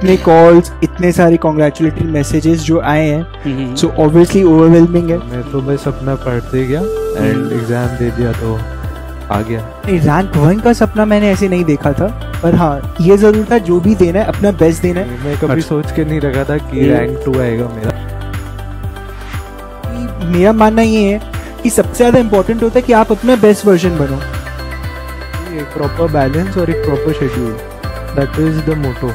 इतने कॉल्स, इतने सारे कॉन्ग्रेचुलेटरी मैसेजेस जो आए हैं, सो ऑब्वियसली ओवरवेलमिंग है। मैं तो बस अपना पढ़ते गया एंड एग्जाम दे दिया तो आ गया। रैंक 1 का सपना मैंने ऐसे नहीं देखा था, पर हाँ ये जरूर था जो भी देना है अपना बेस्ट देना है। मैं कभी सोच के नहीं रखा था कि रैंक 2 आएगा मेरा। मेरा मानना ये है कि सबसे ज्यादा इम्पोर्टेंट होता है कि आप अपना बेस्ट वर्जन बनो। एक प्रॉपर बैलेंस और एक proper schedule, that is the motto.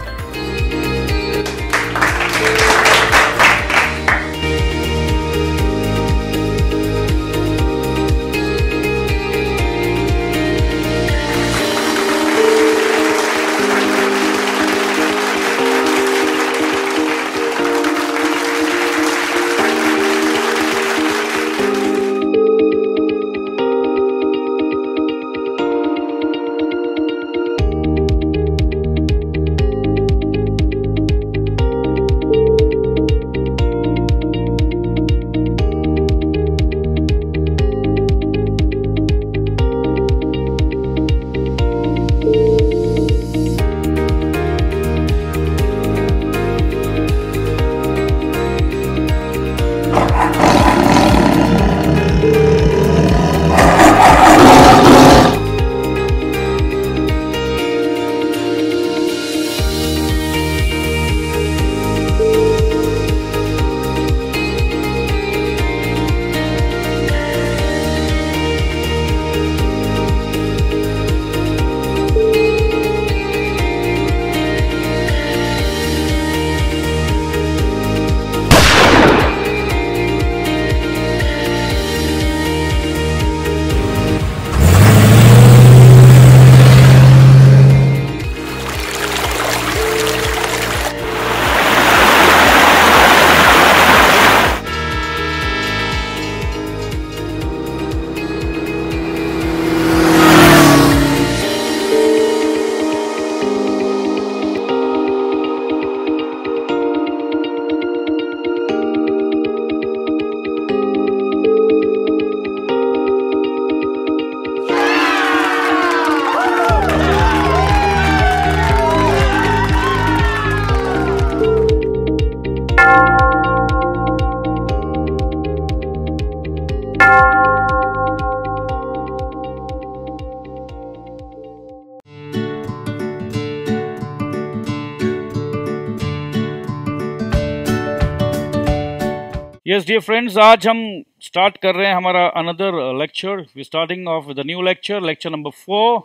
Yes, dear friends, आज हम स्टार्ट कर रहे हैं हमारा another lecture. We starting off with the new lecture, lecture number 4।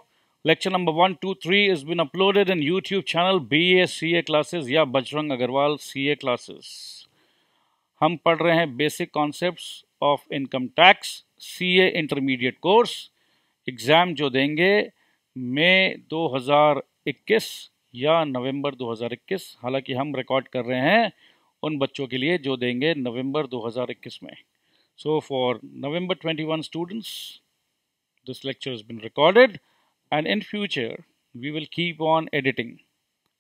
Lecture number 1, 2, 3 is been uploaded in YouTube channel BA classes या Bajrang Agrawal CA classes. हम पढ़ रहे हैं basic concepts of income tax CA intermediate course. Exam जो देंगे मई 2021 या नवंबर 2021, हालांकि हम रिकॉर्ड कर रहे हैं उन बच्चों के लिए जो देंगे नवंबर 2021 में। So for November 21 students this lecture has been recorded and in future we will keep on editing.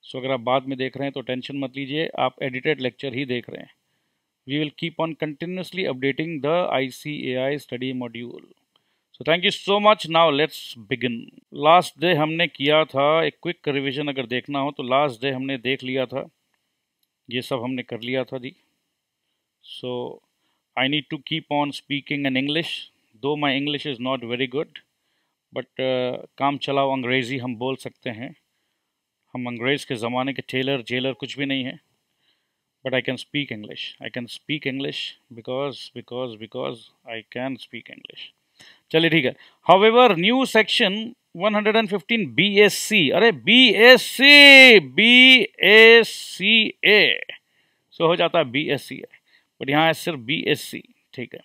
सो अगर आप बाद में देख रहे हैं तो टेंशन मत लीजिए, आप एडिटेड लेक्चर ही देख रहे हैं। We will keep on continuously updating the ICAI study module. So thank you so much. Now let's begin. Last day हमने किया था एक क्विक रिविजन, अगर देखना हो तो लास्ट डे हमने देख लिया था, ये सब हमने कर लिया था जी। So I need to keep on speaking in English, though my English is not very good, but काम चलाओ अंग्रेज़ी हम बोल सकते हैं। हम अंग्रेज़ के ज़माने के टेलर जेलर कुछ भी नहीं है, but I can speak English. I can speak English because I can speak English. चलिए ठीक है। हाउएवर न्यू सेक्शन 115 BSc, अरे BSCA सो हो जाता है BSCA, बट यहाँ है सिर्फ BSc, ठीक है।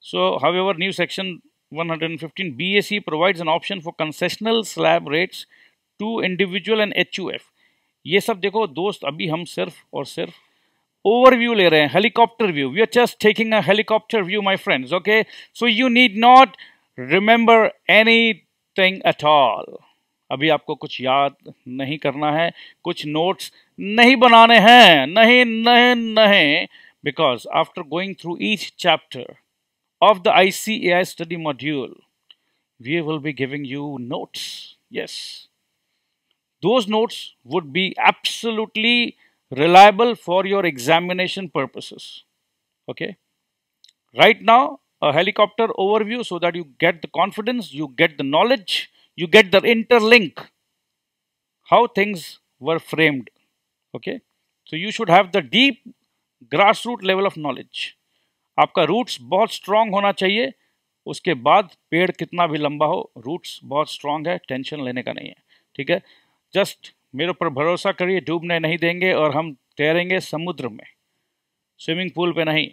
So however new section 115 BSc provides an option for concessional slab rates to individual and HUF। ये सब देखो दोस्त, अभी हम सिर्फ और सिर्फ ओवरव्यू ले रहे हैं, helicopter view. We are just taking a helicopter view my friends, okay. So you need not remember anything at all. अभी आपको कुछ याद नहीं करना है, कुछ नोट्स नहीं बनाने हैं, नहीं, because after going through each chapter of the ICAI study module, we will be giving you notes. Yes. those notes would be absolutely reliable for your examination purposes. Okay, right now a helicopter overview so that you get the confidence, you get the knowledge, you get the interlink how things were framed. Okay, so you should have the deep grassroots level of knowledge. आपका roots बहुत strong होना चाहिए, उसके बाद पेड़ कितना भी लंबा हो, रूट्स बहुत स्ट्रांग है, टेंशन लेने का नहीं है. ठीक है, जस्ट मेरे ऊपर भरोसा करिए, डूबने नहीं देंगे और हम तैरेंगे समुद्र में, स्विमिंग पूल पे नहीं.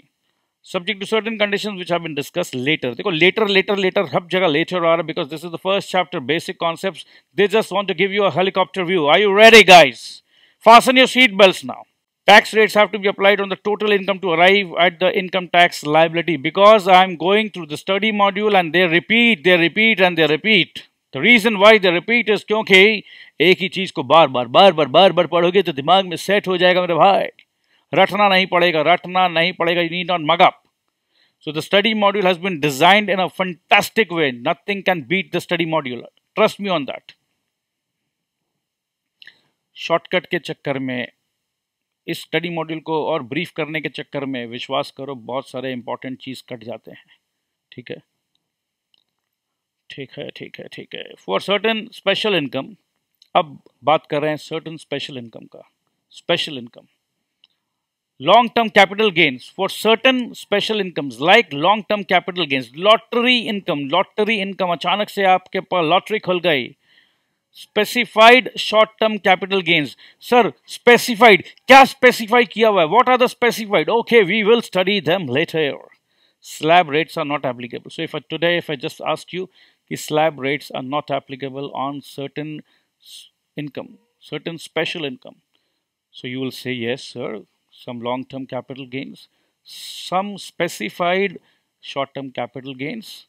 Subject to certain conditions which have been discussed later. देखो लेटर लेटर लेटर हर जगह लेटर आ रहा है because this is the first chapter, basic concepts. They just want to give you a helicopter view. Are you ready guys? Fasten your seat belts now. Tax rates have to be applied on the total income to arrive at the income tax liability. Because I am going through the study module and they repeat and they repeat. The reason why they repeat is क्योंकि एक ही चीज को बार बार पढ़ोगे तो दिमाग में set हो जाएगा मेरे भाई. रटना नहीं पड़ेगा. You need not mug up. So the study module has been designed in a fantastic way. Nothing can beat the study module. Trust me on that. Shortcut के चक्कर में, इस स्टडी मॉड्यूल को और ब्रीफ करने के चक्कर में, विश्वास करो बहुत सारे इंपॉर्टेंट चीज़ कट जाते हैं. ठीक है. फॉर सर्टेन स्पेशल इनकम, अब बात कर रहे हैं सर्टेन स्पेशल इनकम का. Special income, long term capital gains for certain special incomes like long term capital gains. Lottery income, अचानक से आपके पास लॉटरी खुल गई. Specified short term capital gains. Sir specified, क्या स्पेसिफाई किया हुआ है? What are the specified? Okay, we will study them later. Slab rates are not applicable. So if I just ask you कि slab rates are not applicable on certain income, certain special income, so you will say yes sir, some long term capital gains, some specified short term capital gains.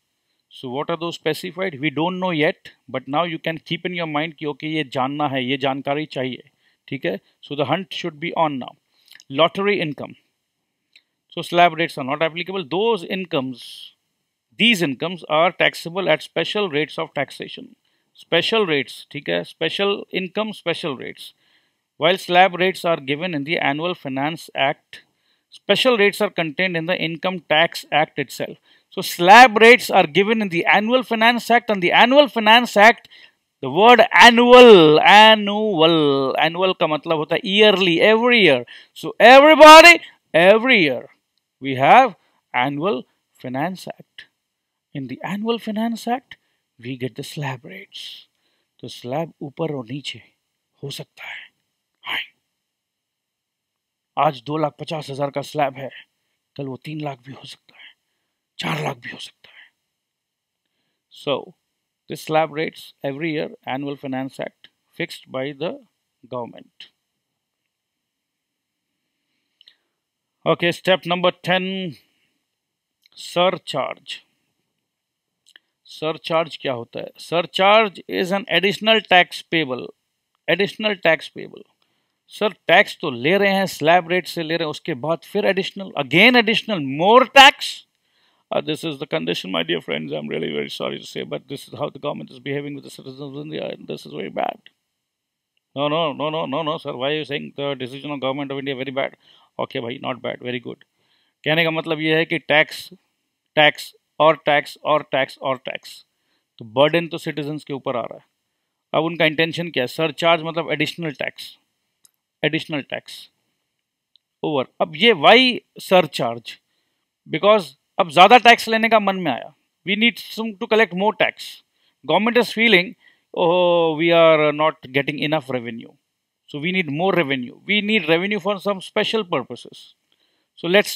So what are those specified? We don't know yet, but now you can keep in your mind कि okay ये जानना है, ये जानकारी चाहिए. ठीक है, so the hunt should be on now. Lottery income, so slab rates are not applicable. These incomes are taxable at special rates of taxation. Special rates, ठीक है, special income, special rates. While slab rates are given in the Annual Finance Act, special rates are contained in the Income Tax Act itself. So slab rates are given in the Annual Finance Act, and the Annual Finance Act, the word annual का मतलब होता है yearly, every year. So everybody, every year we have Annual Finance Act. In the Annual Finance Act, we get the slab rates. तो slab ऊपर और नीचे हो सकता है. आज 2,50,000 का स्लैब है, कल वो 3 लाख भी हो सकता है, 4 लाख भी हो सकता है. So this slab rates every year, Annual Finance Act, fixed by the government. Okay, step number 10, surcharge. Surcharge क्या होता है? Surcharge is an additional tax payable. Additional tax payable. Sir tax तो ले रहे हैं, स्लैब रेट से ले रहे हैं, उसके बाद फिर additional, again additional, more tax. This is the condition, my dear friends. I'm really very sorry to say, but this is how the government is behaving with the citizens of India, and this is very bad. No, sir. Why are you saying the decision of government of India very bad? Okay, भाई, not bad, very good. कहने का मतलब ये है कि tax और tax और tax और टैक्स, तो बर्डन तो सिटीजन्स के ऊपर आ रहा है. अब उनका इंटेंशन क्या है? सरचार्ज मतलब एडिशनल टैक्स ओवर. अब ये वाई सरचार्ज? बिकॉज अब ज़्यादा टैक्स लेने का मन में आया. We need to collect more tax. Government is feeling oh we are not getting enough revenue, so we need more revenue. We need revenue for some special purposes. So let's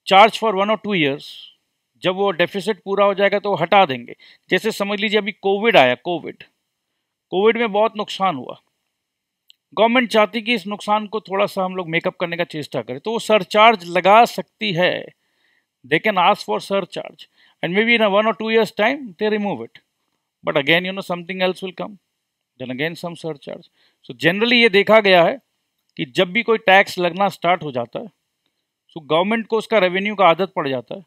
charge for 1 or 2 years. जब वो deficit पूरा हो जाएगा तो वो हटा देंगे. जैसे समझ लीजिए अभी कोविड आया, कोविड में बहुत नुकसान हुआ. गवर्नमेंट चाहती कि इस नुकसान को थोड़ा सा हम लोग मेकअप करने का चेष्टा करें, तो वो सरचार्ज लगा सकती है. They can ask for surcharge and maybe in 1 or 2 years time they remove it, but again something else will come, then again some surcharge. So generally ये देखा गया है कि जब भी कोई टैक्स लगना स्टार्ट हो जाता है, so गवर्नमेंट को उसका रेवेन्यू का आदत पड़ जाता है,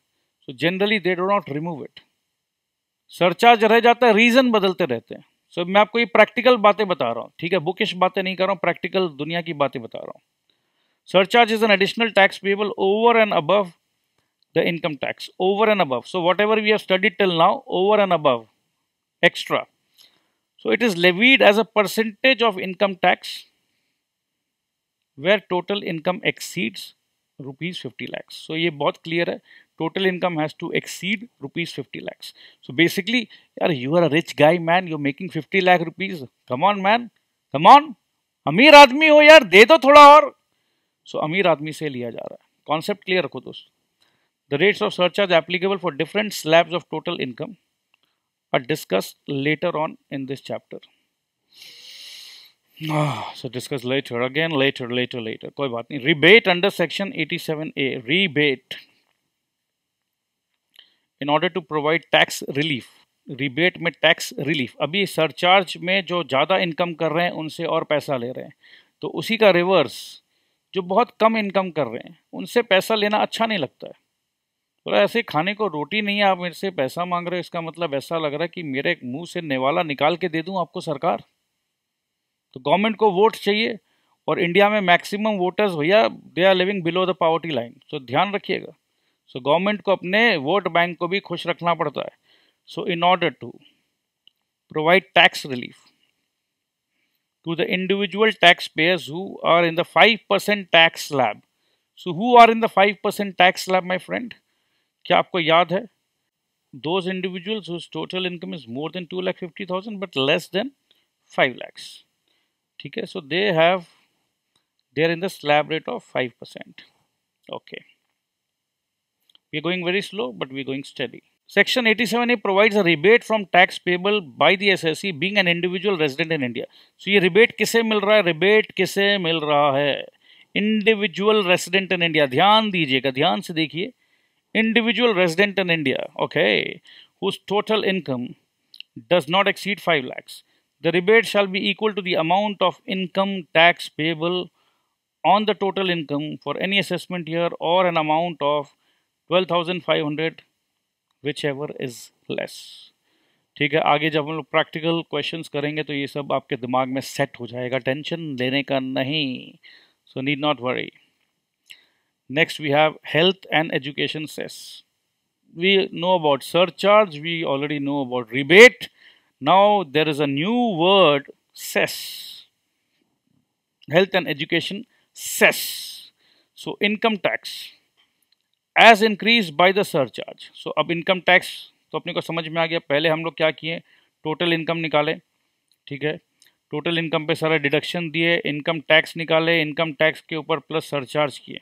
so generally they do not remove it. Surcharge रह जाता है, रीजन बदलते रहते हैं. सो मैं आपको ये प्रैक्टिकल बातें बता रहा हूँ, ठीक है, बुकिश बातें नहीं कर रहा हूँ, प्रैक्टिकल दुनिया की बातें बता रहा हूँ. Surcharge is an additional tax payable over and above the income tax, over and above. So whatever we have studied till now, over and above, extra. So it is levied as a percentage of income tax where total income exceeds rupees 50 lakhs. So ये बहुत clear है. Total income has to exceed rupees 50 lakhs. So basically, यार, you are a rich guy, man. You're making 50 lakh rupees. Come on, man. Come on. अमीर आदमी हो यार, दे दो थोड़ा और. So अमीर आदमी से लिया जा रहा है. Concept clear रखो दोस्त. The rates of surcharge applicable for different slabs of total income are discussed later on in this chapter. So discuss later, again later. कोई बात नहीं. Rebate under section 87A. Rebate. In order to provide tax relief. Rebate में tax relief. अभी surcharge में जो ज़्यादा income कर रहे हैं उनसे और पैसा ले रहे हैं. तो उसी का रिवर्स, जो बहुत कम इनकम कर रहे हैं उनसे पैसा लेना अच्छा नहीं लगता है. तो ऐसे खाने को रोटी नहीं है, आप मेरे से पैसा मांग रहे हो, इसका मतलब ऐसा लग रहा है कि मेरे मुंह से नेवाला निकाल के दे दूं आपको सरकार. तो गवर्नमेंट को वोट चाहिए, और इंडिया में मैक्सिमम वोटर्स भैया they are living below the poverty line. So ध्यान रखिएगा. सो गवर्नमेंट को अपने वोट बैंक को भी खुश रखना पड़ता है. So in order to provide tax relief to the individual taxpayers who are in the 5% tax slab. So who are in the 5% tax slab, my friend? क्या आपको याद है? Those individuals whose total income is more than 2,50,000 but less than 5 lakhs. ठीक है, so they're in the slab rate of 5%. Okay. We're going very slow, but we're going steady. Section 87A provides a rebate from tax payable by the SSE being an individual resident in India. So ये rebate किसे मिल रहा है? Rebate किसे मिल रहा है? Individual resident in India. ध्यान दीजिएगा, ध्यान से देखिए. Individual resident in India, okay, whose total income does not exceed 5 lakhs. The rebate shall be equal to the amount of income tax payable on the total income for any assessment year or an amount of 12,500 whichever is less. ठीक है, आगे जब हम लोग practical questions करेंगे तो ये सब आपके दिमाग में सेट हो जाएगा, टेंशन लेने का नहीं. So need not worry. Next we have health and education cess. We know about surcharge, we already know about rebate. Now there is a new word, cess. Health and education cess. So income tax as increase by the surcharge. So अब income tax तो अपने को समझ में आ गया. पहले हम लोग क्या किए, टोटल इनकम निकाले, ठीक है, टोटल इनकम पे सारा डिडक्शन दिए, इनकम टैक्स निकाले, इनकम टैक्स के ऊपर प्लस सरचार्ज किए.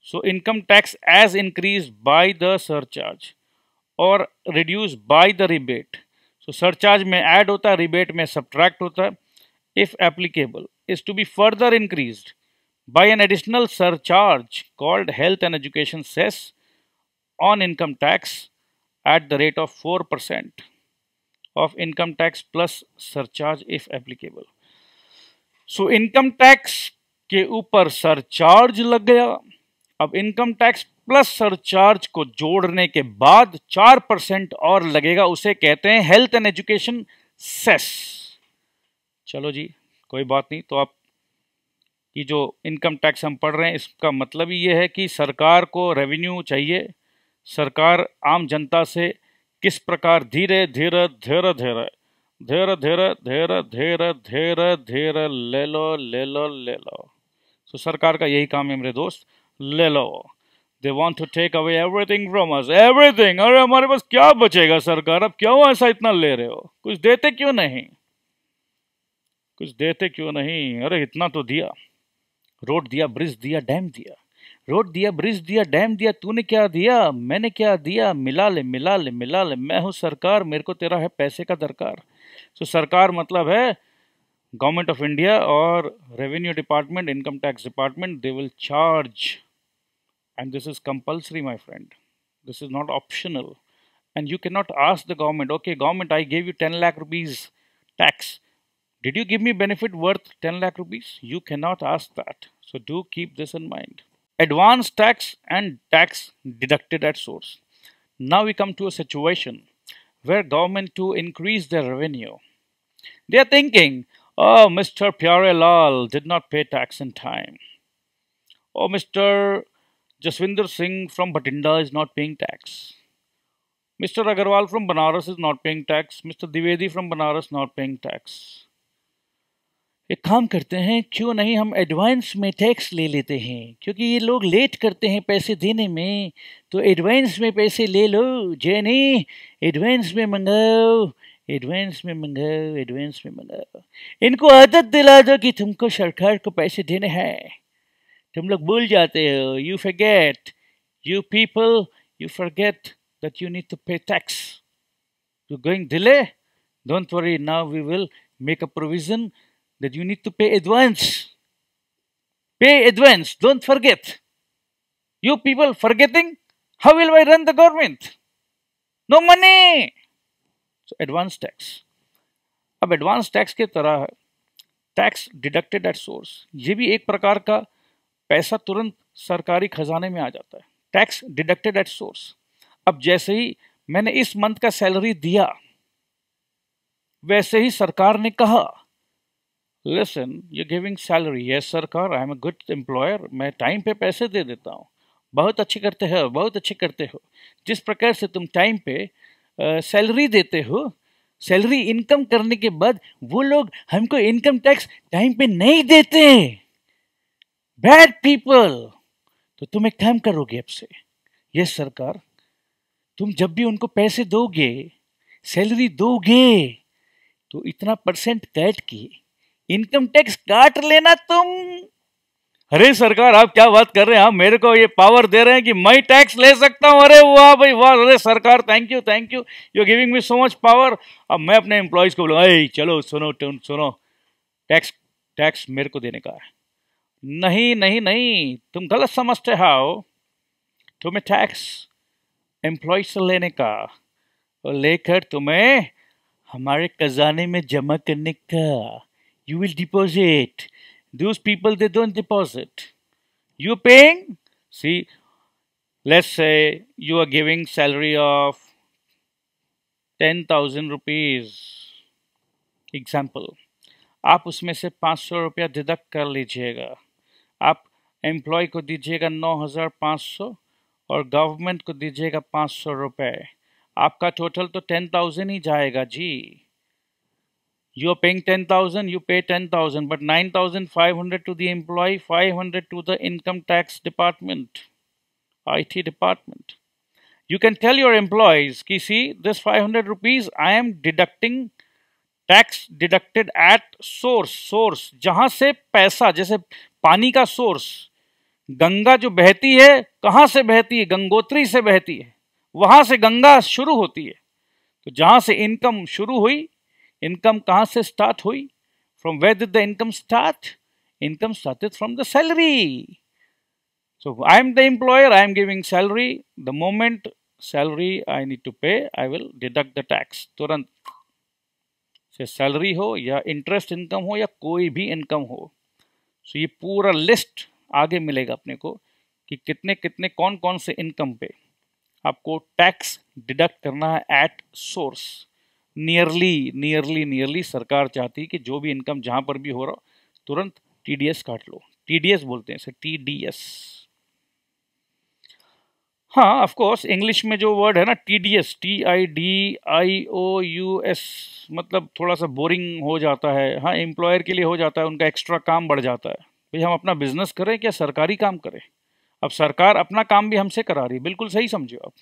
So income tax as increase by the surcharge और reduce by the rebate. So surcharge में ऐड होता है, रिबेट में सब्ट्रैक्ट होता है. If applicable is to be further increased by an additional surcharge called health and education cess on income tax at the rate of 4% of income tax plus surcharge if applicable. So income tax के ऊपर surcharge लग गया. अब income tax plus surcharge को जोड़ने के बाद 4% और लगेगा, उसे कहते हैं हेल्थ एंड एजुकेशन सेस. चलो जी, कोई बात नहीं. तो आप कि जो इनकम टैक्स हम पढ़ रहे हैं इसका मतलब ये है कि सरकार को रेवेन्यू चाहिए. सरकार आम जनता से किस प्रकार धीरे धीरे धीरे धीरे धीरे धीरे धीरे धीरे धीरे धीरे ले लो. सो सरकार का यही काम है मेरे दोस्त, ले लो. They want to take away everything from us, everything. अरे हमारे पास क्या बचेगा सरकार, अब क्यों ऐसा इतना ले रहे हो, कुछ देते क्यों नहीं, कुछ देते क्यों नहीं. अरे इतना तो दिया, रोड दिया, ब्रिज दिया, डैम दिया. रोड दिया, ब्रिज दिया, डैम दिया. तूने क्या दिया, मैंने क्या दिया, मिला ले मिला ले मिला ले. मैं हूँ सरकार, मेरे को तेरा है पैसे का दरकार. तो सरकार मतलब है गवर्नमेंट ऑफ इंडिया और revenue department, income tax department. They will charge and this is compulsory my friend, this is not optional. And you can not ask the government, okay government I gave you 10 lakh rupees tax, did you give me benefit worth 10 lakh rupees? You cannot ask that. So do keep this in mind. Advance tax and tax deducted at source. Now we come to a situation where government to increase their revenue, They are thinking, oh, Mr. Pyare Lal did not pay tax in time. Oh, Mr. Jaswinder Singh from Bhatinda is not paying tax. Mr. Agarwal from Banaras is not paying tax. Mr. Dwivedi from Banaras not paying tax. एक काम करते हैं, क्यों नहीं हम advance में tax ले लेते हैं, क्योंकि ये लोग लेट करते हैं पैसे देने में, तो एडवांस में पैसे ले लो जेनी, एडवांस में मंगाओ, एडवांस में मंगाओ, एडवांस में मंगाओ। इनको आदत दिला दो कि तुमको सरकार को पैसे देने हैं, तुम लोग भूल जाते हो, you forget, you people, you forget that you need to pay tax, you going delay, don't worry, now we will make a provision that you need to pay advance. Pay advance, don't forget. You people forgetting, how will I run the government? No money. So advance tax. अब advance tax के तरह tax deducted at source, ये भी एक प्रकार का पैसा तुरंत सरकारी खजाने में आ जाता है, टैक्स डिडक्टेड एट सोर्स। अब जैसे ही मैंने इस मंथ का सैलरी दिया, वैसे ही सरकार ने कहा, listen, you giving salary, yes सरकार, I am a good employer, मैं टाइम पे पैसे दे देता हूँ, बहुत अच्छे करते हो, बहुत अच्छे करते हो। जिस प्रकार से तुम टाइम पे सैलरी देते हो, सैलरी इनकम करने के बाद वो लोग हमको इनकम टैक्स टाइम पे नहीं देते, बैड पीपल। तो तुम एक काम करोगे अब से, यस सरकार, तुम जब भी उनको पैसे दोगे, सैलरी दोगे, तो इतना परसेंट काट के इनकम टैक्स काट लेना तुम। अरे सरकार, आप क्या बात कर रहे हैं, आप मेरे को ये पावर दे रहे हैं कि मैं टैक्स ले सकता हूं। अरे वाह भाई वाह, अरे सरकार thank you, you are giving me so much power. अब मैं अपने एम्प्लॉयज को बोलूँ, अरे चलो सुनो सुनो, टैक्स मेरे को देने का है। नहीं नहीं नहीं, तुम गलत समझते हो, तुम्हें टैक्स एम्प्लॉय से लेने का और लेकर तुम्हें हमारे खजाने में जमा करने का। You will deposit. Those people, they don't deposit. You're paying. See, let's say you are giving salary of 10,000 rupees. Example. आप उसमें से 500 रुपया डिडक्ट कर लीजिएगा। आप एम्प्लॉय को दीजिएगा 9,500 और गवर्नमेंट को दीजिएगा 500 रुपये। आपका टोटल तो 10,000 ही जाएगा जी। You are paying 10,000, you pay 10,000, but 9,500 to the employee, 500 to the income tax department, IT department. You can tell your employees, ki see, this 500 rupees I am deducting, tax deducted at source, जहां से पैसा, जैसे पानी का source, Ganga जो बहती है, कहां से बहती है? गंगोत्री से बहती है, वहां से गंगा शुरू होती है। तो जहां से इनकम शुरू हुई, इनकम कहां से स्टार्ट हुई? From where did the income start? Income started from the salary. So I am the employer, I am giving salary, the moment salary I need to pay, I will deduct the tax तुरंत से, salary हो या interest income हो या कोई भी income हो। सो ये पूरा लिस्ट आगे मिलेगा अपने को कि कितने कितने कौन कौन से इनकम पे आपको टैक्स डिडक्ट करना है एट सोर्स। नियरली सरकार चाहती है कि जो भी इनकम जहां पर भी हो रहा तुरंत टीडीएस काट लो। टीडीएस बोलते हैं इसे, टीडीएस। हाँ, ऑफ कोर्स इंग्लिश में जो वर्ड है ना टीडीएस, TIDIOUS, मतलब थोड़ा सा बोरिंग हो जाता है। हाँ, एम्प्लॉयर के लिए हो जाता है, उनका एक्स्ट्रा काम बढ़ जाता है। भाई हम अपना बिजनेस करें क्या सरकारी काम करें? अब सरकार अपना काम भी हमसे करा रही है, बिल्कुल सही समझो आप।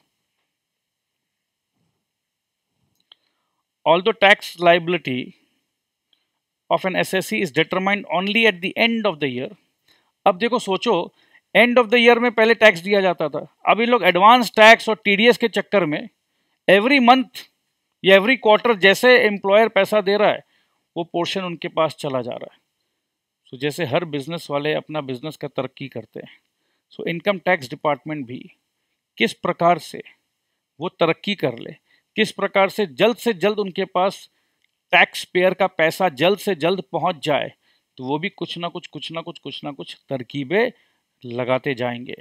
Although tax liability of an SSC is determined only at the end of the year. अब देखो सोचो, एंड ऑफ द ईयर में पहले टैक्स दिया जाता था, अब ये लोग एडवांस टैक्स और टीडीएस के चक्कर में एवरी मंथ या एवरी क्वार्टर जैसे एम्प्लॉयर पैसा दे रहा है, वो पोर्शन उनके पास चला जा रहा है। सो जैसे हर बिजनेस वाले अपना बिजनेस का तरक्की करते हैं, सो इनकम टैक्स डिपार्टमेंट भी किस प्रकार से वो तरक्की कर ले, किस प्रकार से जल्द उनके पास टैक्स पेयर का पैसा जल्द से जल्द पहुंच जाए, तो वो भी कुछ ना कुछ तरकीबें लगाते जाएंगे।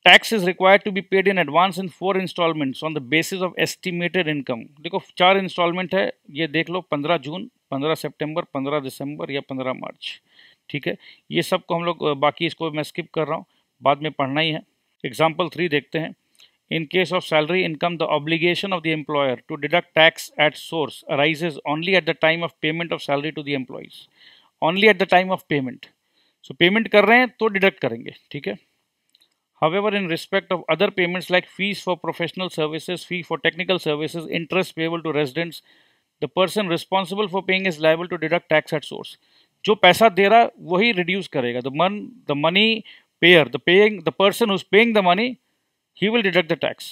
tax is required to be paid in advance in 4 installments on the basis of estimated income. देखो 4 इंस्टॉलमेंट है, ये देख लो 15 जून, 15 सितंबर, 15 दिसंबर या 15 मार्च, ठीक है। ये सब को हम लोग बाकी इसको मैं स्किप कर रहा हूँ, बाद में पढ़ना ही है। एग्जाम्पल 3 देखते हैं। In case of salary income, the obligation of the employer to deduct tax at source arises only at the time of payment of salary to the employees. Only at the time of payment. So payment कर रहे हैं तो deduct करेंगे, ठीक है। However, in respect of other payments like fees for professional services, fee for technical services, interest payable to residents, the person responsible for paying is liable to deduct tax at source. जो पैसा दे रहा वही reduce करेगा. The money payer, the person who's paying the money, he will deduct the tax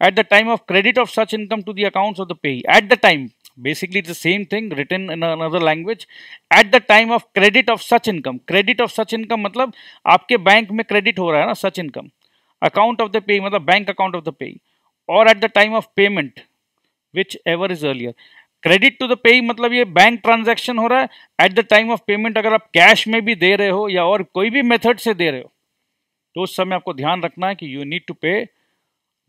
at the time of credit of such income to the accounts of the payee. At the time, basically it's the same thing written in another language. At the time of credit of such income. Credit of such income मतलब आपके bank में credit हो रहा है ना, such income. Account of the payee मतलब bank account of the payee. Or at the time of payment, whichever is earlier. Credit to the payee मतलब ये बैंक ट्रांजैक्शन हो रहा है। At the time of payment अगर आप cash में भी दे रहे हो या और कोई भी मेथड से दे रहे हो तो उस समय आपको ध्यान रखना है कि you need to pay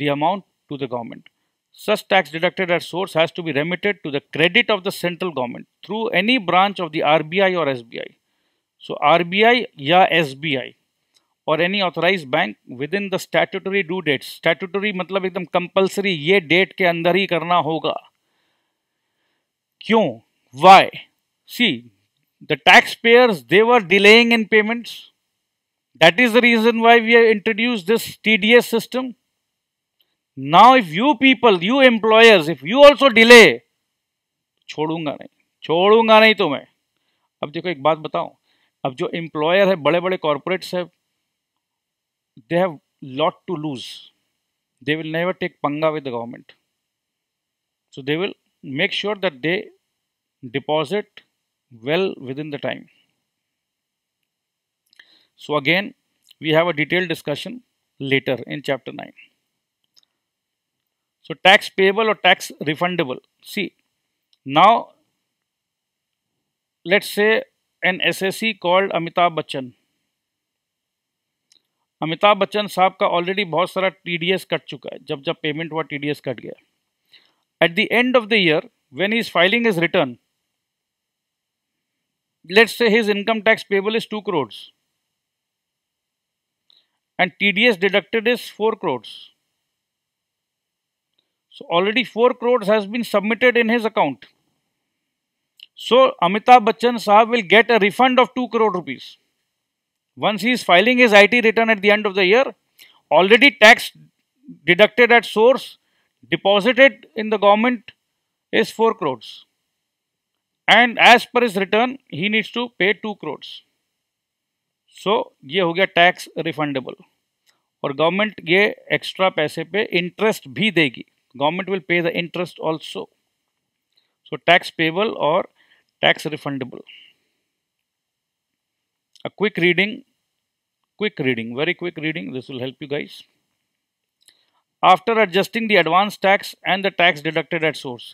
the amount to the government. Such tax deducted at source has to be remitted to the credit of the central government through any branch of the RBI और SBI. So RBI या SBI और any authorise bank within the statutory due dates. Statutory मतलब एकदम compulsory, ये date के अंदर ही करना होगा। क्यों? Why? See, the taxpayers, they were delaying in payments. That is the reason why we have introduced this TDS system. Now, if you people, you employers, if you also delay, छोड़ूंगा नहीं तो मैं। अब देखो एक बात बताऊं, अब जो एम्प्लॉयर है, बड़े बड़े कॉर्पोरेट्स है, they have lot to lose. They will never take पंगा with the government. So they will make sure that they deposit well within the time. So again, we have a detailed discussion later in chapter 9. So tax payable or tax refundable. See, now let's say an SSE called Amitabh Bachchan. Amitabh Bachchan साहब का already बहुत सारा TDS cut चुका है। जब जब payment हुआ TDS cut गया। At the end of the year, when he is filing his return, let's say his income tax payable is 2 crores and TDS deducted is 4 crores. So already 4 crores has been submitted in his account. So Amitabh Bachchan Sahab will get a refund of 2 crore rupees. Once he is filing his IT return at the end of the year, already tax deducted at source, deposited in the government is 4 crores. And as per his return, he needs to pay 2 crores. So, ये हो गया tax refundable. और government ये extra पैसे पे interest भी देगी। Government will pay the interest also. So tax payable और tax refundable. A quick reading, very quick reading. This will help you guys. After adjusting the advance tax and the tax deducted at source.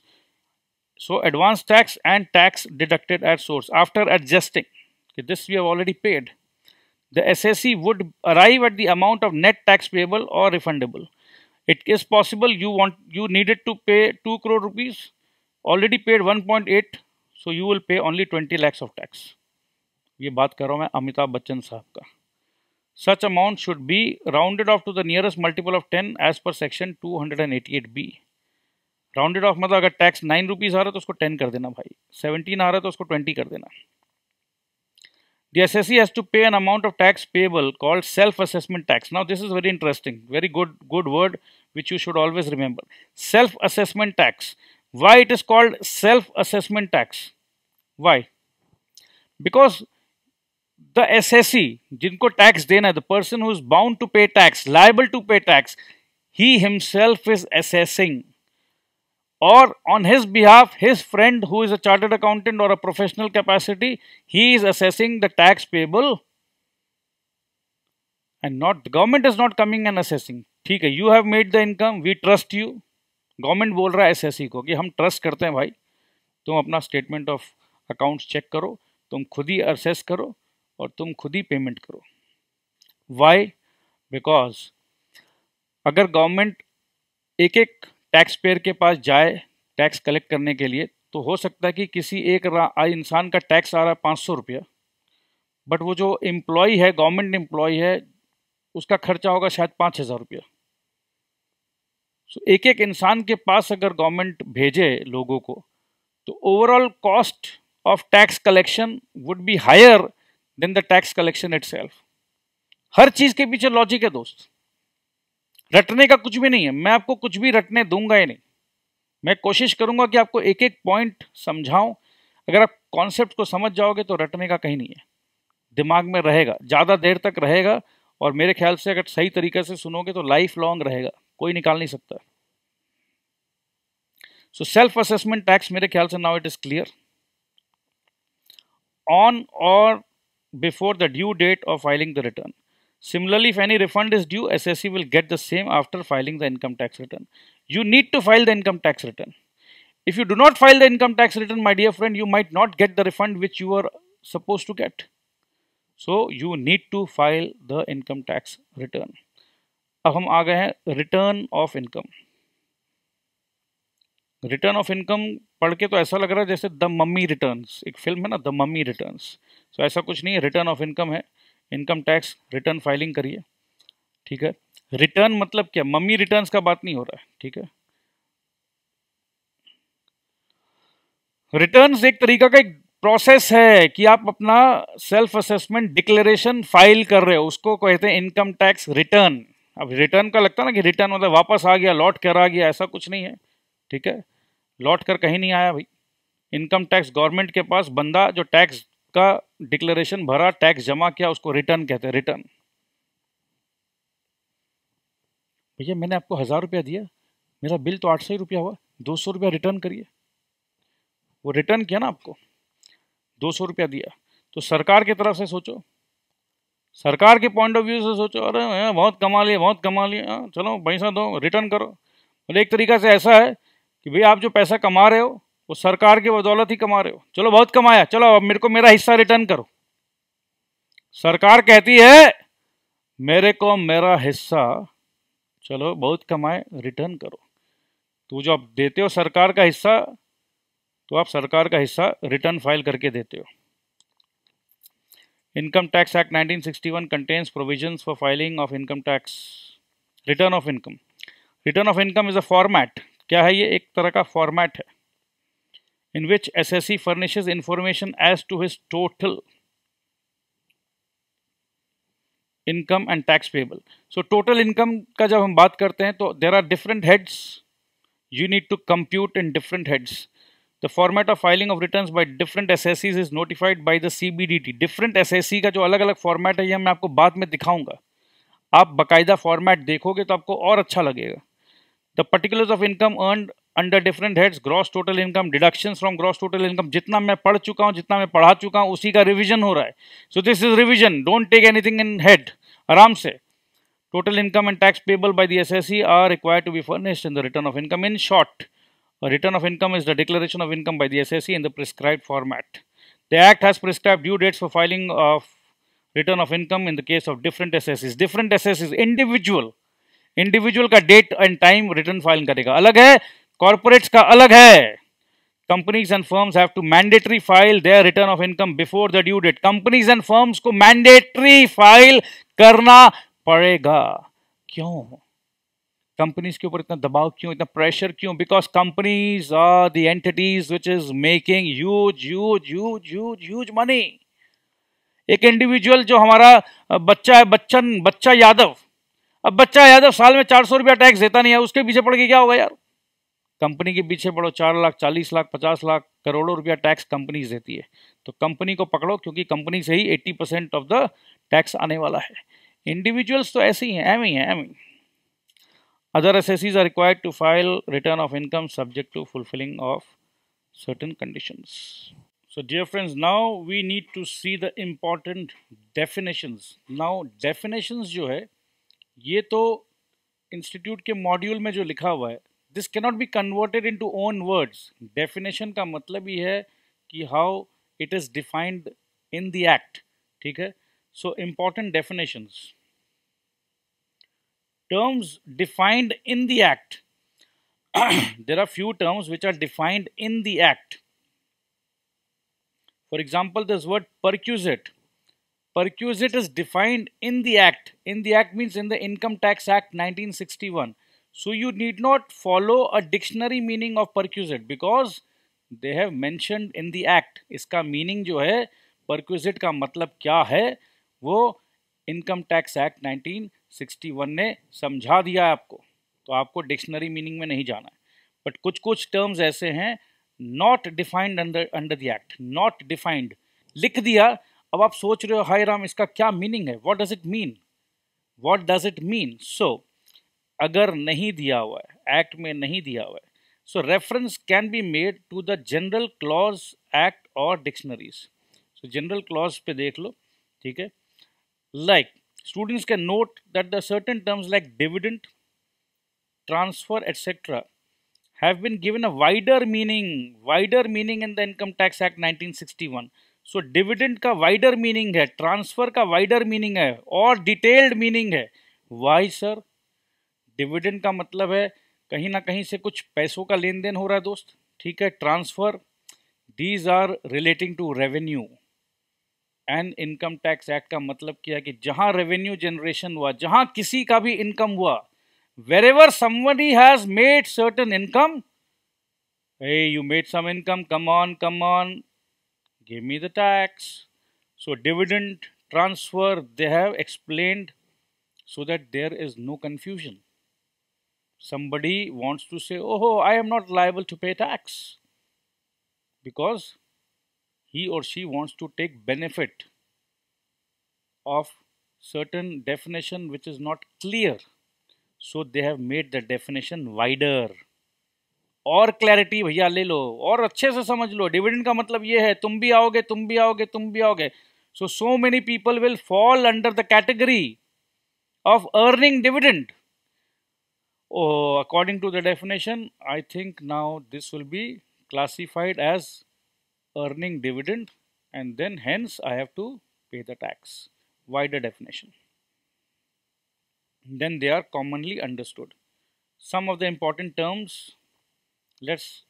So advance tax and tax deducted at source. After adjusting, okay, this we have already paid. The SSE would arrive at the amount of net tax payable or refundable. It is possible you needed to pay 2 crore rupees, already paid 1.8, so you will pay only 20 lakhs of tax. ये बात कर रहा हूँ मैं अमिताभ बच्चन साहब का। Such amount should be rounded off to the nearest multiple of 10 as per section 288B. Rounded off मतलब अगर टैक्स 9 रुपीज़ आ रहा है तो उसको 10 कर देना भाई, 17 आ रहा है तो उसको 20 कर देना। The SSE has to pay an amount of tax payable called self-assessment tax. Now this is very interesting, very good word which you should always remember. Self-assessment tax. Why it is called self-assessment tax? Why? Because the SSE, जिनको tax देना है, the person who is bound to pay tax, liable to pay tax, he himself is assessing, or on his behalf, his friend who is a chartered accountant or a professional capacity, he is assessing the tax payable, and not the government is not coming and assessing. ठीक है, you have made the income, we trust you. Government बोल रहा है SSE को कि हम trust करते हैं भाई, तुम अपना स्टेटमेंट ऑफ अकाउंट्स चेक करो, तुम खुद ही असेस करो और तुम खुद ही पेमेंट करो। वाई? बिकॉज अगर गवर्नमेंट एक एक टैक्स पेयर के पास जाए टैक्स कलेक्ट करने के लिए, तो हो सकता है कि किसी एक इंसान का टैक्स आ रहा है 500 रुपया, बट वो जो एम्प्लॉय है, गवर्नमेंट एम्प्लॉय है, उसका खर्चा होगा शायद 5,000 रुपया। सो एक एक इंसान के पास अगर गवर्नमेंट भेजे लोगों को, तो overall cost of tax collection would be higher than the tax collection itself. हर चीज के पीछे लॉजिक है दोस्त, रटने का कुछ भी नहीं है। मैं आपको कुछ भी रटने दूंगा ही नहीं। मैं कोशिश करूंगा कि आपको एक एक पॉइंट समझाऊं। अगर आप कॉन्सेप्ट को समझ जाओगे तो रटने का कहीं नहीं है, दिमाग में रहेगा, ज़्यादा देर तक रहेगा। और मेरे ख्याल से अगर सही तरीके से सुनोगे तो लाइफ लॉन्ग रहेगा, कोई निकाल नहीं सकता। सो सेल्फ असेसमेंट टैक्स, मेरे ख्याल से now it is clear. On or before the due date of filing the return. Similarly, if any refund is due, assessee will get the same after filing the income tax return. You need to file the income tax return. If you do not file the income tax return, my dear friend, you might not get the refund which you were supposed to get. So, you need to file the income tax return. अब हम आ गए हैं return of income. Return of income पढ़ के तो ऐसा लग रहा है जैसे द मम्मी रिटर्न्स, एक फिल्म है ना, द मम्मी रिटर्न्स। तो ऐसा कुछ नहीं है, रिटर्न ऑफ इनकम है। इनकम टैक्स रिटर्न फाइलिंग करिए, ठीक है। रिटर्न मतलब क्या, मम्मी रिटर्न्स का बात नहीं हो रहा है, ठीक है। रिटर्न्स एक तरीका का एक प्रोसेस है कि आप अपना सेल्फ असेसमेंट डिक्लेरेशन फाइल कर रहे हो, उसको कहते हैं इनकम टैक्स रिटर्न। अब रिटर्न का लगता है ना कि रिटर्न मतलब वापस आ गया, लौट कर आ गया, ऐसा कुछ नहीं है, ठीक है। लौट कर कहीं नहीं आया भाई। इनकम टैक्स गवर्नमेंट के पास बंदा जो टैक्स का डिक्लेरेशन भरा, टैक्स जमा किया, उसको रिटर्न कहते हैं, रिटर्न। भैया मैंने आपको 1,000 रुपया दिया, मेरा बिल तो 800 ही रुपया हुआ, 200 रुपया रिटर्न करिए। वो रिटर्न किया ना आपको, 200 रुपया दिया। तो सरकार की तरफ से सोचो, सरकार के पॉइंट ऑफ व्यू से सोचो, अरे बहुत कमा लिया, बहुत कमा लिया, चलो पैसा दो, रिटर्न करो। मतलब एक तरीका से ऐसा है कि भाई आप जो पैसा कमा रहे हो वो सरकार की बदौलत ही कमा रहे हो। चलो बहुत कमाया, चलो अब मेरे को मेरा हिस्सा रिटर्न करो। सरकार कहती है मेरे को मेरा हिस्सा, चलो बहुत कमाए, रिटर्न करो। तो जो आप देते हो सरकार का हिस्सा, तो आप सरकार का हिस्सा रिटर्न फाइल करके देते हो। Income tax act 1961 contains provisions for filing of income tax return of income. Return of income is a format. क्या है ये? एक तरह का फॉर्मेट है in which assessee furnishes information as to his total income and tax payable. So total income का जब हम बात करते हैं तो there are different heads, you need to compute in different heads. The format of filing of returns by different assessees is notified by the CBDT. Different assessee का जो अलग अलग फॉर्मेट है ये मैं आपको बाद में दिखाऊंगा। आप बकायदा फॉर्मेट देखोगे तो आपको और अच्छा लगेगा। The particulars of income earned under different heads, gross total income, deductions from gross total income, जितना मैं पढ़ चुका हूँ, जितना मैं पढ़ा चुका हूँ, उसी का रिवीजन हो रहा है। So this is revision, don't take anything in head, आराम से। Total income and tax payable by the assessee are required to be furnished in the return of income. In short, a return of income is the declaration of income by the assessee in the prescribed format. The act has prescribed due dates for filing of return of income in the case of different assessees. Different assessees, individual का date and time return file करेगा, अलग है। Corporates का अलग है। Companies and firms have to mandatory file their return of income before the due date. Companies and firms को mandatory file करना पड़ेगा। क्यों? कंपनीज के ऊपर इतना दबाव क्यों, इतना प्रेशर क्यों? Because companies are the entities which is making huge money. एक इंडिविजुअल जो हमारा बच्चा है, बच्चा यादव, अब बच्चा यादव साल में 400 रुपया टैक्स देता नहीं है, उसके पीछे पड़ के क्या होगा यार? कंपनी के पीछे पड़ो, 4 लाख, 40 लाख, 50 लाख, करोड़ों रुपया टैक्स कंपनी देती है। तो कंपनी को पकड़ो, क्योंकि कंपनी से ही 80% ऑफ द टैक्स आने वाला है। इंडिविजुअल्स तो ऐसे ही हैं, एम ही है, एम ही। Other assessees are required to file return of income subject to fulfilling of certain conditions. So dear friends, now we need to see the important definitions. Now definitions जो है ये तो इंस्टीट्यूट के मॉड्यूल में जो लिखा हुआ है, this cannot be converted into own words. Definition का मतलब ही है कि how it is defined in the act, ठीक है। So important definitions terms defined in the act. There are few terms which are defined in the act. For example, this word perquisite. Perquisite is defined in the act. In the act means in the Income Tax Act 1961. So you need not follow a dictionary meaning of perquisite because they have mentioned in the act. इसका meaning जो है perquisite का मतलब क्या है वो Income Tax Act 1961 ने समझा दिया है आपको. तो आपको डिक्शनरी मीनिंग में नहीं जाना है. बट कुछ कुछ टर्म्स ऐसे हैं not defined under the act. Not defined लिख दिया. अब आप सोच रहे हो हाय राम इसका क्या मीनिंग है, what does it mean, what does it mean. So अगर नहीं दिया हुआ है, एक्ट में नहीं दिया हुआ है, so reference can be made to the general clause act और डिक्शनरीज. सो जनरल क्लॉज पे देख लो, ठीक है. Like students can note that the certain terms like dividend, transfer, etc. have been given a wider meaning in the Income Tax Act 1961. So dividend का wider meaning है, transfer का wider meaning है और detailed meaning है. Why sir? Dividend का मतलब है कहीं ना कहीं से कुछ पैसों का लेन देन हो रहा है दोस्त, ठीक है. Transfer, these are relating to revenue. And income tax act का मतलब क्या है कि जहां रेवेन्यू जनरेशन हुआ, जहां किसी का भी इनकम हुआ, wherever somebody has made certain income, hey you made some income, come on, give me the tax. So dividend, transfer, they have explained so that there is no confusion. Somebody wants to say, oh I am not liable to pay tax, because he or she wants to take benefit of certain definition which is not clear. So they have made the definition wider. और clarity भैया ले लो और अच्छे से समझ लो. Dividend का मतलब ये है तुम भी आओगे, तुम भी आओगे, तुम भी आओगे. So many people will fall under the category of earning dividend. Oh, according to the definition, I think now this will be classified as earning dividend, and then hence I have to pay the tax. Wider definition. Then they are commonly understood. Some of the important terms, let's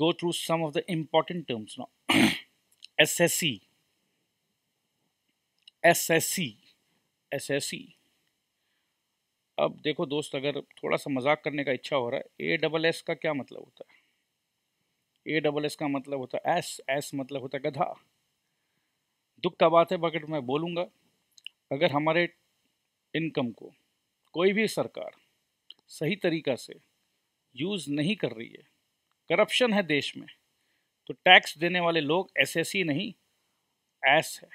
go through some of the important terms now. SSC. अब देखो दोस्त, अगर थोड़ा सा मजाक करने का इच्छा हो रहा है, ASS का क्या मतलब होता है? ASS का मतलब होता है एस मतलब होता है गधा. दुख का बात है बट मैं बोलूँगा, अगर हमारे इनकम को कोई भी सरकार सही तरीक़ा से यूज़ नहीं कर रही है, करप्शन है देश में, तो टैक्स देने वाले लोग SSC नहीं, एस है,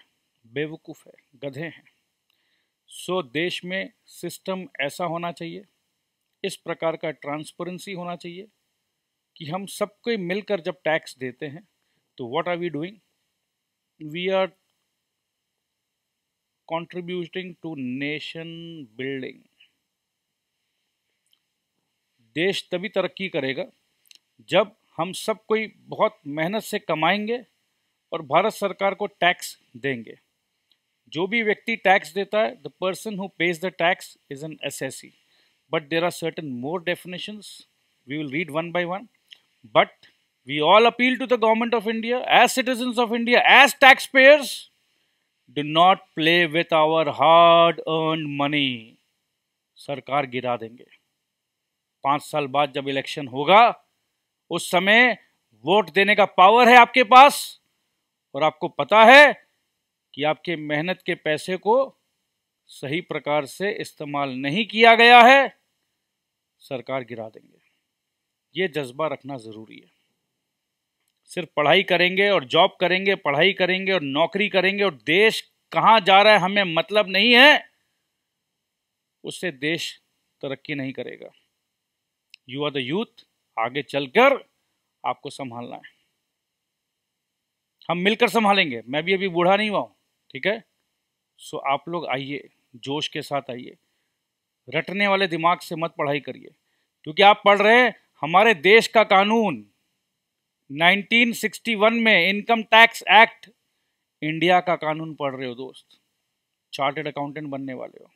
बेवकूफ़ है, गधे हैं. सो देश में सिस्टम ऐसा होना चाहिए, इस प्रकार का ट्रांसपेरेंसी होना चाहिए कि हम सबको मिलकर जब टैक्स देते हैं तो what are we doing? We are contributing to nation building. देश तभी तरक्की करेगा जब हम सब कोई बहुत मेहनत से कमाएंगे और भारत सरकार को टैक्स देंगे. जो भी व्यक्ति टैक्स देता है, the person who pays the tax is an SSC. But there are certain more definitions, we will read one by one. But we all appeal to the government of India, as citizens of India, as taxpayers, do not play with our hard-earned money. सरकार गिरा देंगे. 5 साल बाद जब election होगा, उस समय vote देने का पावर है आपके पास, और आपको पता है कि आपके मेहनत के पैसे को सही प्रकार से इस्तेमाल नहीं किया गया है, सरकार गिरा देंगे. ये जज्बा रखना ज़रूरी है. सिर्फ पढ़ाई करेंगे और जॉब करेंगे, पढ़ाई करेंगे और नौकरी करेंगे और देश कहाँ जा रहा है हमें मतलब नहीं है, उससे देश तरक्की नहीं करेगा. यू आर द यूथ, आगे चलकर आपको संभालना है. हम मिलकर संभालेंगे. मैं भी अभी बूढ़ा नहीं हुआ हूँ, ठीक है. सो आप लोग आइए, जोश के साथ आइए, रटने वाले दिमाग से मत पढ़ाई करिए, क्योंकि आप पढ़ रहे हैं हमारे देश का कानून 1961 में इनकम टैक्स एक्ट, इंडिया का कानून पढ़ रहे हो दोस्त. चार्टर्ड अकाउंटेंट बनने वाले हो.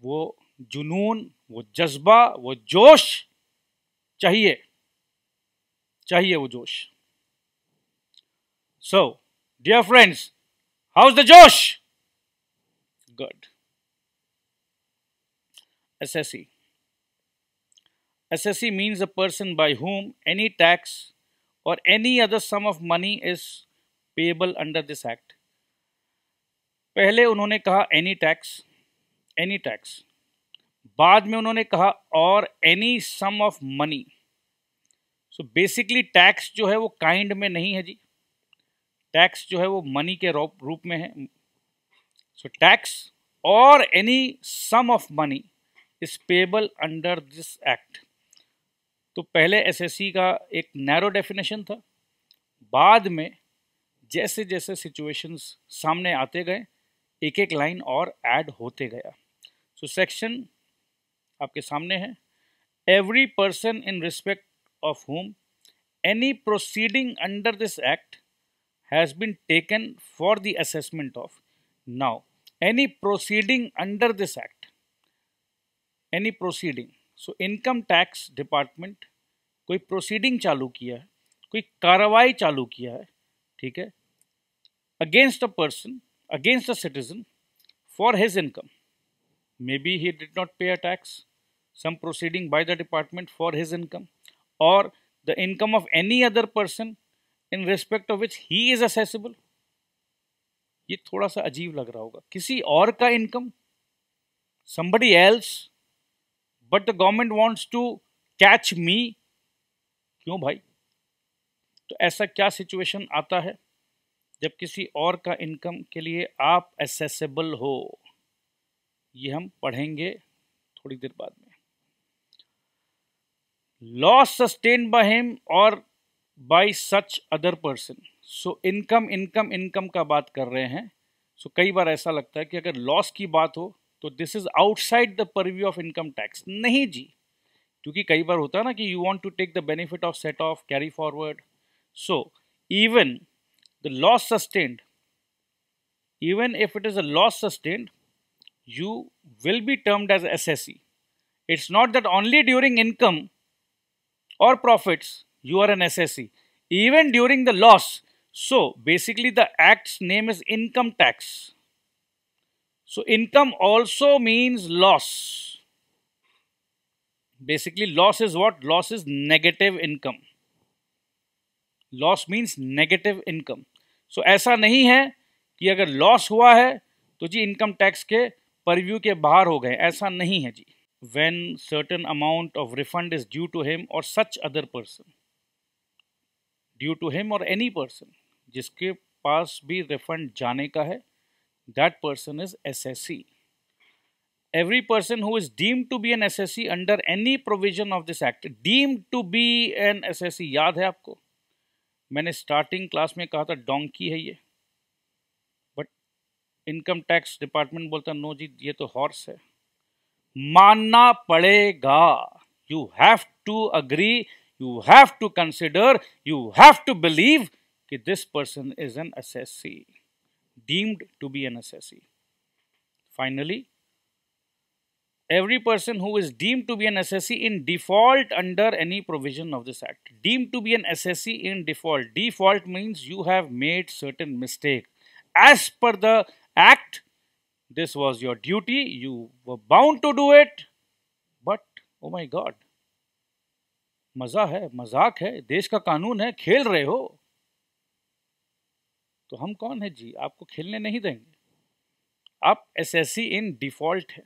वो जुनून, वो जज्बा, वो जोश चाहिए, चाहिए वो जोश. So, dear friends, how's the Josh? Good. SSE. SSE means a person by whom any tax or any other sum of money is payable under this act. पहले उन्होंने कहा any tax. बाद में उन्होंने कहा और any sum of money. So basically tax जो है वो काइंड में नहीं है जी, टैक्स जो है वो मनी के रूप में है. सो टैक्स और any sum of money is payable under this act. तो पहले एसएससी का एक नैरो डेफिनेशन था, बाद में जैसे जैसे सिचुएशंस सामने आते गए एक एक लाइन और ऐड होते गया. सो सेक्शन आपके सामने है. Every person in respect of whom any proceeding under this act has been taken for the assessment of. Now, any proceeding under this act, any proceeding, so income tax department कोई proceeding चालू किया है, कोई कार्रवाई चालू किया है, ठीक है, against a person, against a citizen for his income. Maybe he did not pay a tax, some proceeding by the department for his income, or the income of any other person in respect of which he is assessable. ये थोड़ा सा अजीब लग रहा होगा, किसी और का income, somebody else, but the government wants to catch me. क्यों भाई? तो ऐसा क्या सिचुएशन आता है जब किसी और का इनकम के लिए आप असेसेबल हो? ये हम पढ़ेंगे थोड़ी देर बाद में. Loss sustained by him or by such other person. So income का बात कर रहे हैं. So कई बार ऐसा लगता है कि अगर लॉस की बात हो तो this is outside the purview of income tax. नहीं जी, क्योंकि कई बार होता है ना कि you want to take the benefit of set off carry forward. So even the loss sustained, even if it is a loss sustained, you will be termed as SSE. It's not that only during income or profits you are an SSE, even during the loss. So basically the act's name is income tax. So income also means loss. Basically loss is what? Loss is negative income. Loss means negative income. So ऐसा नहीं है कि अगर loss हुआ है तो जी income tax के purview के बाहर हो गए, ऐसा नहीं है जी. When certain amount of refund is due to him or such other person, due to him or any person, जिसके पास भी refund जाने का है, that person is SSE. Every person who is deemed to be an SSE under any provision of this act, deemed to be an SSE, याद है आपको? मैंने starting class में कहा था डोंकी है ये, बट इनकम टैक्स डिपार्टमेंट बोलता नो जी ये तो हॉर्स है. मानना पड़ेगा. You have to agree, you have to consider, you have to believe कि this person is an assessee, deemed to be an assessee. Finally, every person who is deemed to be an SSE in default under any provision of this act. Deemed to be an SSE in default. Default means you have made certain mistake. As per the act, this was your duty, you were bound to do it, but oh my God, मजा है, मजाक है, देश का कानून है, खेल रहे हो. तो हम कौन है जी, आपको खेलने नहीं देंगे. आप SSE इन डिफॉल्ट है.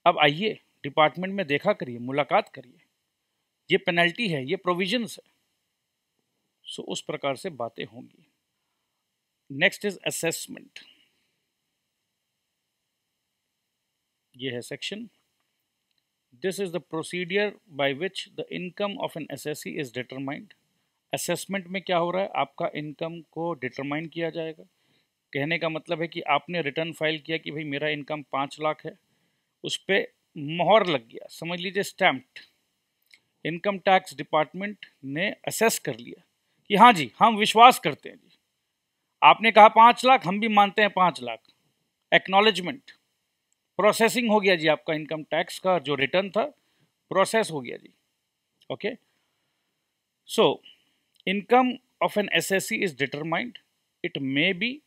अब आइए डिपार्टमेंट में देखा करिए, मुलाकात करिए, ये पेनल्टी है, ये प्रोविजंस है. सो उस प्रकार से बातें होंगी. Next is assessment. ये है section. This is the procedure by which the income of an assessee is determined. Assessment में क्या हो रहा है, आपका इनकम को डिटरमाइन किया जाएगा. कहने का मतलब है कि आपने रिटर्न फाइल किया कि भाई मेरा इनकम 5 लाख है, उस पर मोहर लग गया, समझ लीजिए स्टैम्प्ड. इनकम टैक्स डिपार्टमेंट ने असेस कर लिया कि हाँ जी हम विश्वास करते हैं जी, आपने कहा 5 लाख, हम भी मानते हैं 5 लाख. एक्नॉलेजमेंट. प्रोसेसिंग हो गया जी, आपका इनकम टैक्स का जो रिटर्न था प्रोसेस हो गया जी। Okay, so income of an assessee is determined, it may be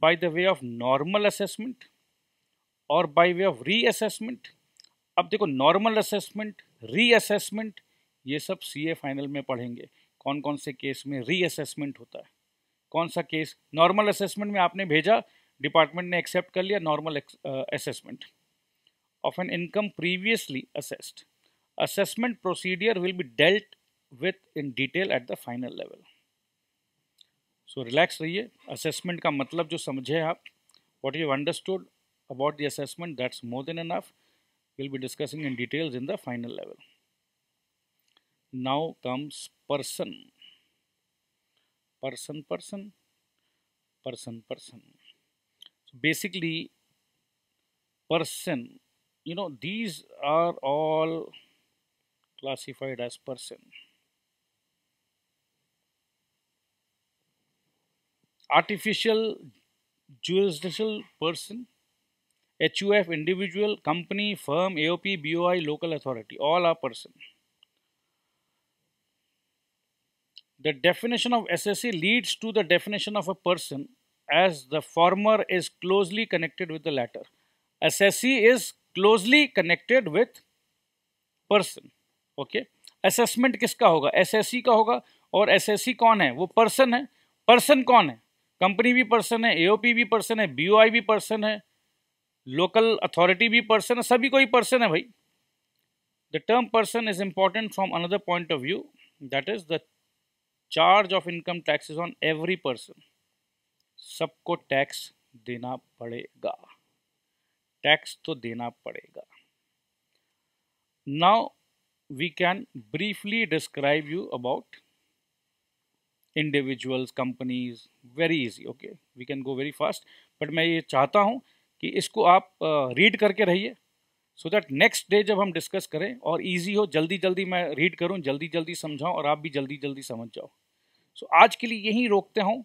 by the way of normal assessment और बाय वे ऑफ रीअसेसमेंट। अब देखो, नॉर्मल असेसमेंट, रीअसेसमेंट, ये सब सीए फाइनल में पढ़ेंगे कौन कौन से केस में रीअसेसमेंट होता है। कौन सा केस, नॉर्मल असेसमेंट में आपने भेजा, डिपार्टमेंट ने एक्सेप्ट कर लिया normal assessment of an income previously assessed, assessment procedure will be dealt with in detail at the final level. So relax रहिए, assessment का मतलब जो समझे आप, what you have understood about the assessment, that's more than enough. We'll be discussing in details in the final level. Now comes person. Person. So basically, person, you know, these are all classified as person. Artificial jurisdictional person, HUF individual, company, firm, AOP, BOI, local authority, all are person. The definition of SSC leads to the definition of a person as the former is closely connected with the latter. SSC is closely connected with person. Okay, assessment किसका होगा? SSC का होगा। और SSC कौन है? वो person है। Person कौन है? कंपनी भी पर्सन है, एओपी भी पर्सन है, बीओआई भी पर्सन है, लोकल अथॉरिटी भी पर्सन है, सभी कोई पर्सन है भाई। The term person is important from another point of view, that is the charge of income taxes on every person. सबको टैक्स देना पड़ेगा, टैक्स तो देना पड़ेगा। Now we can briefly describe you about individuals, companies, very easy, okay, we can go very fast, but मैं ये चाहता हूँ कि इसको आप रीड करके रहिए, so that next day जब हम डिस्कस करें और इजी हो, जल्दी जल्दी मैं रीड करूँ, जल्दी जल्दी समझाऊँ और आप भी जल्दी जल्दी समझ जाओ। so आज के लिए यहीं रोकते हूँ।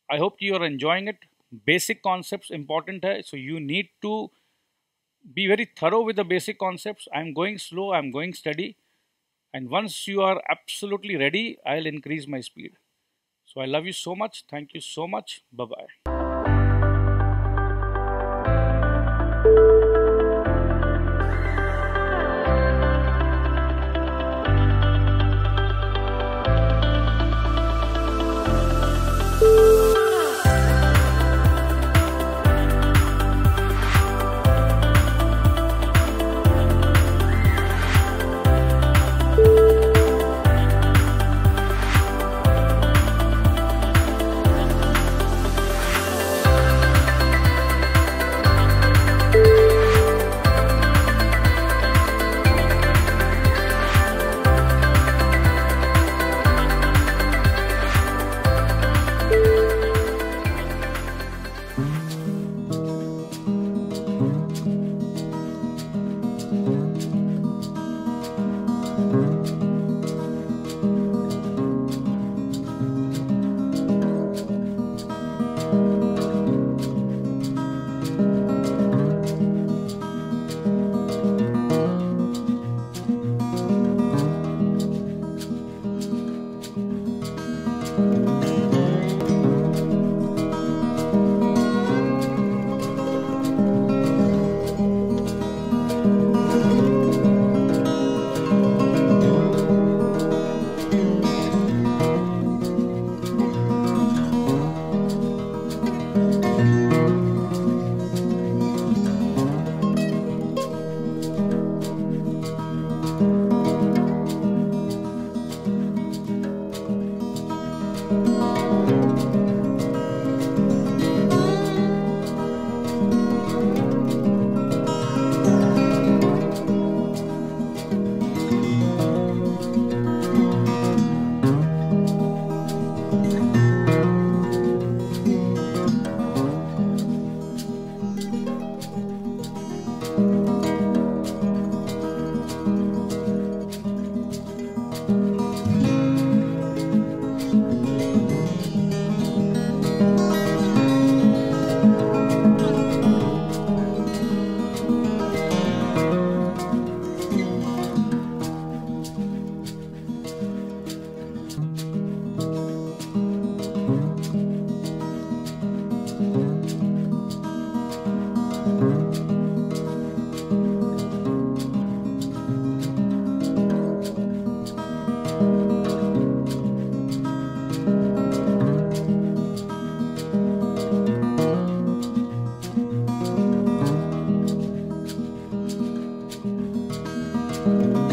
I hope you are enjoying it. Basic concepts important है, so you need to be very thorough with the basic concepts. I am going slow, I am going steady. And once you are absolutely ready, I'll increase my speed. So I love you so much. Thank you so much. Bye-bye. you.